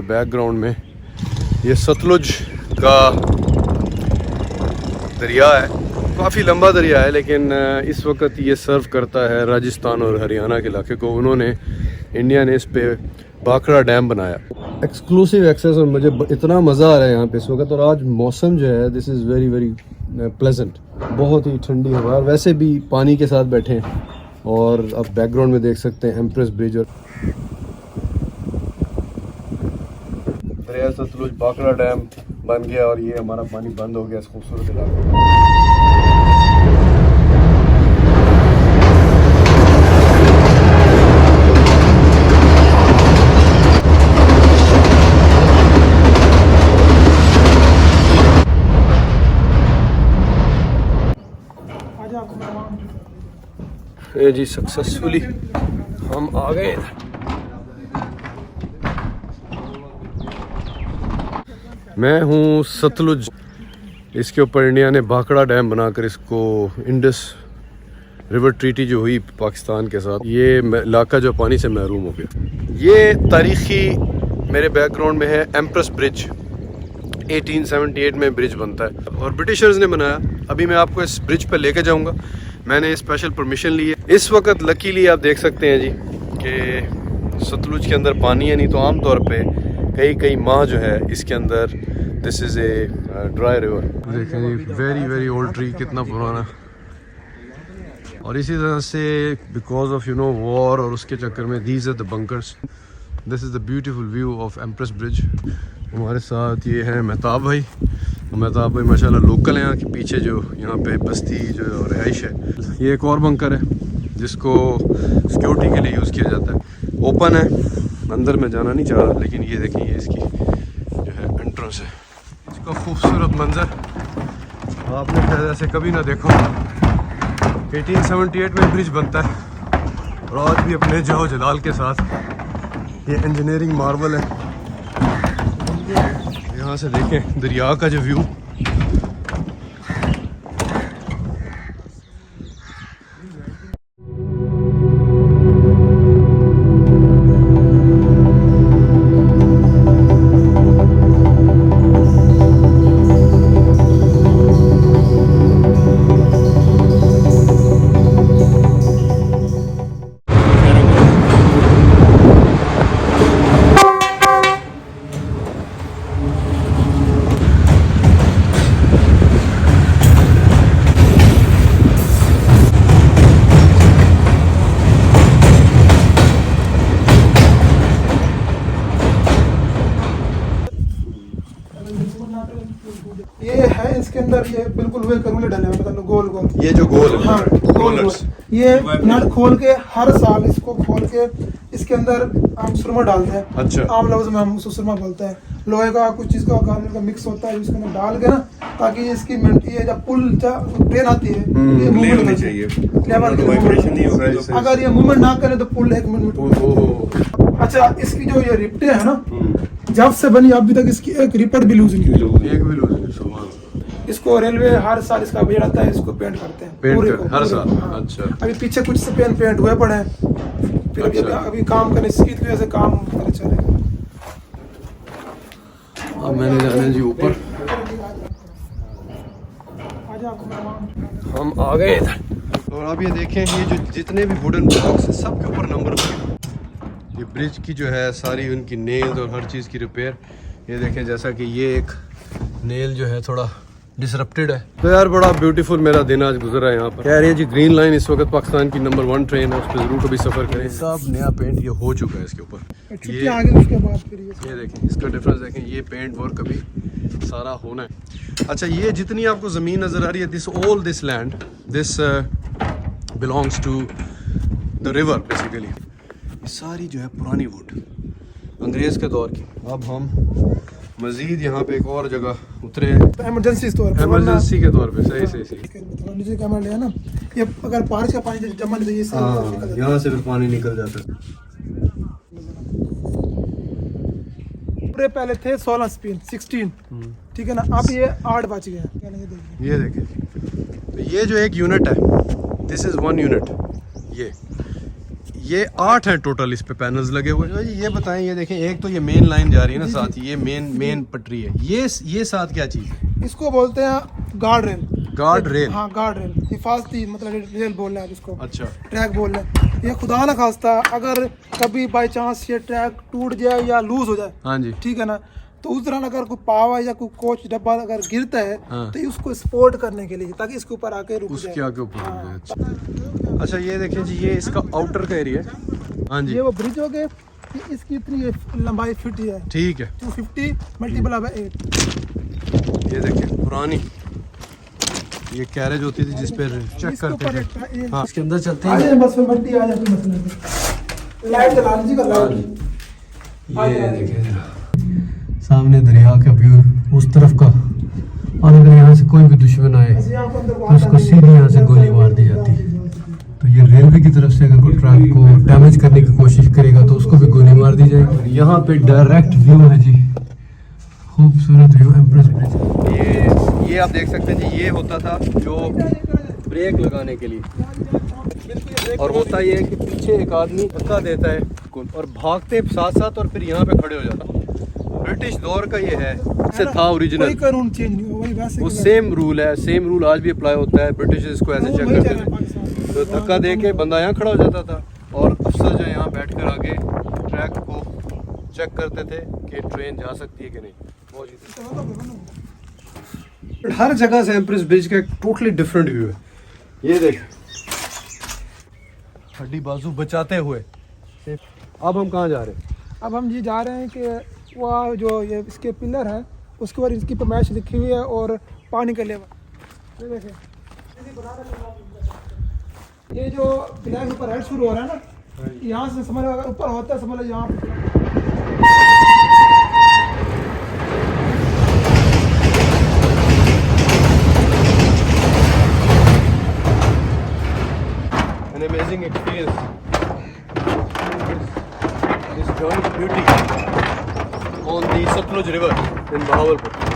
Background में ये सतलुज का दरिया है, काफ़ी लंबा दरिया है, लेकिन इस वक्त ये सर्व करता है राजस्थान और हरियाणा के इलाके को। उन्होंने इंडिया ने इस पे भाखड़ा डैम बनाया, एक्सक्लूसिव एक्सेस, और मुझे इतना मज़ा आ रहा है यहाँ पे इस वक्त। और आज मौसम जो है this is very very pleasant, बहुत ही ठंडी हवा, वैसे भी पानी के साथ बैठे हैं। और अब बैकग्राउंड में देख सकते हैं एम्प्रेस ब्रिज और दरिया सतलुज भाखड़ा डैम बन गया और ये हमारा पानी बंद हो गया इस खूबसूरत इलाके में। ये जी सक्सेसफुली हम आ गए इधर। मैं हूँ सतलुज, इसके ऊपर इंडिया ने भाखड़ा डैम बनाकर इसको इंडस रिवर ट्रीटी जो हुई पाकिस्तान के साथ, ये इलाका जो पानी से महरूम हो गया। ये तारीखी मेरे बैकग्राउंड में है एम्प्रेस ब्रिज, 1878 में ब्रिज बनता है और ब्रिटिशर्स ने बनाया। अभी मैं आपको इस ब्रिज पर लेके जाऊंगा, मैंने स्पेशल परमिशन ली है। इस वक्त लकीली आप देख सकते हैं जी कि सतलुज के अंदर पानी है, नहीं तो आमतौर पे कई माह जो है इसके अंदर this is a dry river. देखें जी वेरी वेरी ओल्ड ट्री, कितना पुराना। और इसी तरह से बिकॉज ऑफ वॉर और उसके चक्कर में these are the bunkers. This is the beautiful view of Empress bridge. हमारे साथ ये है मेहताब भाई। मेहताब भाई माशाल्लाह लोकल हैं यहाँ के, पीछे जो यहाँ पे बस्ती जो रहाइश है। ये एक और बंकर है जिसको सिक्योरिटी के लिए यूज़ किया जाता है, ओपन है, अंदर में जाना नहीं चाह रहा, लेकिन ये देखिए ये इसकी जो है एंट्रेंस है। इसका खूबसूरत मंजर आपने शायद ऐसे कभी ना देखो। 1878 में ब्रिज बनता है और आज भी अपने जाओ जलाल के साथ। ये इंजीनियरिंग मार्वल है। यहाँ से देखें दरिया का जो व्यू, ये है इसके अंदर, ये बिल्कुल वे करूले डाले हैं, मतलब गोल गोल, ये जो गोल है, हाँ गोल। ये नट खोल के हर साल इसको खोल के इसके अंदर हम सुरमा डालते हैं। अच्छा। आम लफ्ज में हम उसको सुरमा बोलते हैं। लोहे का कुछ चीज का गार्मेंट का मिक्स होता है, इसके अंदर डाल के ना, ताकि इसकी ये जब पुल ट्रेन आती है ये मूवमेंट होनी चाहिए, वाइब्रेशन नहीं होगा। अगर ये मूवमेंट ना करे तो पुल 1 मिनट में। अच्छा, इसकी जो ये रिपटे है ना, जब से बनी अभी तक इसकी एक रिपट भी लूज नहीं हुई, एक भी लूज नहीं। इसको रेलवे हर साल इसका बजट आता है, इसको पेंट करते हैं पूरे को, हर साल। हाँ। अच्छा। अभी पीछे कुछ से पेंट हुए पड़े हैं, फिर अच्छा। अभी काम करने की वजह से काम करने चले। अब मैंने जाना है जी ऊपर, हम आ गए इधर। और अब ये देखें, ये जो जितने भी वुडन ब्लॉक्स हैं सब के ऊपर नंबर लगे। ये ब्रिज की जो है सारी उनकी नेल्स और हर चीज़ की रिपेयर। ये देखें जैसा कि ये एक नेल जो है थोड़ा डिसरप्टेड है। तो यार बड़ा ब्यूटीफुल मेरा दिन आज गुजर रहा है यहाँ पर। कह रही है जी ग्रीन लाइन इस वक्त पाकिस्तान की नंबर 1 ट्रेन है, उस पर जरूर कभी सफर करें। सब नया पेंट ये हो चुका है इसके ऊपर। ये आगे उसके बाद फिर ये देखें इसका डिफरेंस देखें, ये पेंट वर्क अभी सारा होना है। अच्छा, ये जितनी आपको ज़मीन नज़र आ रही है, this all this land this belongs to the river basically. सारी जो है पुरानी वुड अंग्रेज़ के दौर की। अब हम मजीद यहाँ पे एक और जगह उतरे हैं, इमरजेंसी तौर पे, इमरजेंसी के तौर पे। सही नीचे कैमरा लिया ना, ये अगर बारिश का पानी जमा नहीं तो ये यहाँ से फिर पानी निकल जाता है। पूरे पहले थे 16 स्पिन 16, ठीक है ना, अब ये 8 बच गए हैं। ये देखिए, तो ये जो एक यूनिट है, दिस इज 1 यूनिट। ये 8 हैं टोटल इस पे पैनल्स लगे हुए। तो ये बताएं, ये देखें, एक तो ये मेन लाइन जा रही है ना साथ ही, ये मेन पटरी है। ये साथ क्या चीज़ है? इसको बोलते हैं गार्ड रेल। Guard rail? हाँ, गार्ड रेल, हिफाजती मतलब रेल बोल रहे हैं आप इसको। अच्छा। ट्रैक बोल रहे हैं। ये खुदा ना खास्ता अगर कभी बाई चांस ये ट्रैक टूट जाए या लूज हो जाए, हाँ जी, ठीक है ना, तो उस दौरान अगर कोई पावा या कोई कोच डब्बा अगर गिरता है, हाँ, तो उसको सपोर्ट करने के लिए, ताकि इसके ऊपर आके रुक जाए। उसके आगे ऊपर रुक जाए। अच्छा, ये देखें जी, ये इसका आउटर का एरिया है। हाँ जी, ये वो ब्रिज हो गए, इसकी इतनी लंबाई फिट है, ठीक है, 250 मल्टीपल बाय 8। ये देखें पुरानी ये कैरेज होती थी जिस पे चेक करते थे। हाँ, इसके अंदर चलते हैं। बस मट्टी आ जाती है। लाइट जला लीजिएगा, लाइट। ये देखें जरा, सामने दरिया का व्यू उस तरफ का, और अगर यहाँ से कोई भी दुश्मन आए तो उसको सीधे यहाँ से गोली मार दी जाती है। तो ये रेलवे की तरफ से अगर कोई ट्रैक को डैमेज करने की कोशिश करेगा तो उसको भी गोली मार दी जाएगी। और यहाँ पे डायरेक्ट व्यू है जी, खूबसूरत व्यू, एम्प्रेस ब्रिज। ये आप देख सकते हैं जी, ये होता था जो ब्रेक लगाने के लिए, और होता ये है कि पीछे एक आदमी धक्का देता है और भागते साथ साथ और फिर यहाँ पे खड़े हो जाता। ब्रिटिश दौर का ये है, से था ओरिजिनल, कोई कानून चेंज नहीं हुआ, वही वैसे वो सेम रूल है, सेम रूल आज भी अप्लाई होता है। ब्रिटिश इसको ऐसे चेक करते थे, तो धक्का दे के बंदा यहाँ खड़ा हो जाता था और अफसर जो यहाँ बैठ कर आगे ट्रैक को चेक करते थे कि ट्रेन जा सकती है कि नहीं। हर जगह से एम्प्रेस ब्रिज का एक टोटली डिफरेंट व्यू है। ये देख, हड्डी बाजू बचाते हुए। अब हम कहाँ जा रहे हैं? अब हम जी जा रहे हैं कि वह जो ये इसके पिलर है उसके ऊपर इसकी पैमाइश लिखी हुई है और पानी का लेवल। ये देखें, ये जो ब्लैक ऊपर हेड शुरू हो रहा है ना, यहाँ से समझ लो अगर ऊपर होता है, समझ लो यहाँ पे An amazing experience. This joint beauty on the Satluj River in Bahawalpur.